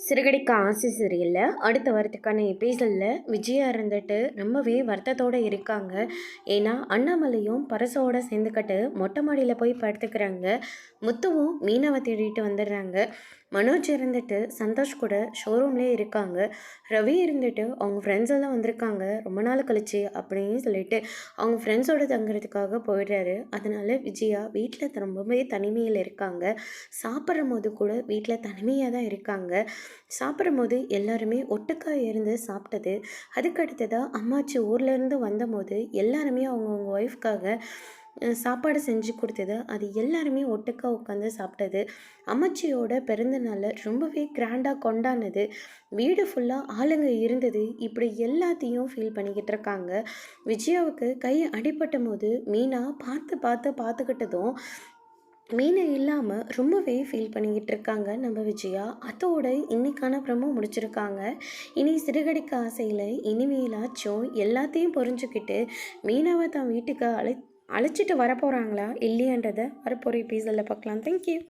சிறுகடிக்க ஆசை சீரியலில் அடுத்த வாரத்துக்கான எபிசோடில் விஜயா இருந்துட்டு ரொம்பவே வருத்தத்தோடு இருக்காங்க. ஏன்னா அண்ணாமலையும் பரசோட சேர்ந்துக்கிட்டு மொட்டை மாடியில் போய் படுத்துக்கிறாங்க. முத்துவும் மீனாவை தேடிட்டு வந்துடுறாங்க. மனோஜ் இருந்துட்டு சந்தோஷ் கூட ஷோரூம்லேயே இருக்காங்க. ரவி இருந்துட்டு அவங்க ஃப்ரெண்ட்ஸ் எல்லாம் வந்திருக்காங்க ரொம்ப நாள் கழிச்சு அப்படின்னு சொல்லிட்டு அவங்க ஃப்ரெண்ட்ஸோடு தங்குறதுக்காக போயிடுறாரு. அதனால விஜயா வீட்டில் ரொம்பவே தனிமையில் இருக்காங்க. சாப்பிட்ற போது கூட வீட்டில் தனிமையாக தான் இருக்காங்க. சாப்பிடும்போது எல்லாருமே ஒட்டுக்கா இருந்து சாப்பிட்டது. அதுக்கு அடுத்ததாக அம்மாச்சி ஊர்லேருந்து வந்தபோது எல்லாருமே அவங்கவுங்க ஒய்ஃப்காக சாப்பாடு செஞ்சு கொடுத்தது. அது எல்லாருமே ஒட்டுக்கா உட்காந்து சாப்பிட்டது. அம்மாச்சியோட பிறந்த நாளை ரொம்பவே கிராண்டாக கொண்டாடினது. வீடு ஃபுல்லாக ஆளுங்க இருந்தது. இப்படி எல்லாத்தையும் ஃபீல் பண்ணிக்கிட்டு இருக்காங்க. விஜயாவுக்கு கை அடிபட்ட போது மீனா பார்த்துக்கிட்டதும் மீனை இல்லாமல் ரொம்பவே ஃபீல் பண்ணிக்கிட்டு இருக்காங்க நம்ம விஜயா. அதோட இன்னைக்கான ப்ரமோ முடிச்சிருக்காங்க. இனி சிறுகடிக்க ஆசையில் இனிமேலாச்சும் எல்லாத்தையும் புரிஞ்சுக்கிட்டு மீனாவை தான் வீட்டுக்கு அழைச்சிட்டு வரப்போகிறாங்களா இல்லையான்றதை வரப்போகிற எபிசோடில் பார்க்கலாம். தேங்க்யூ.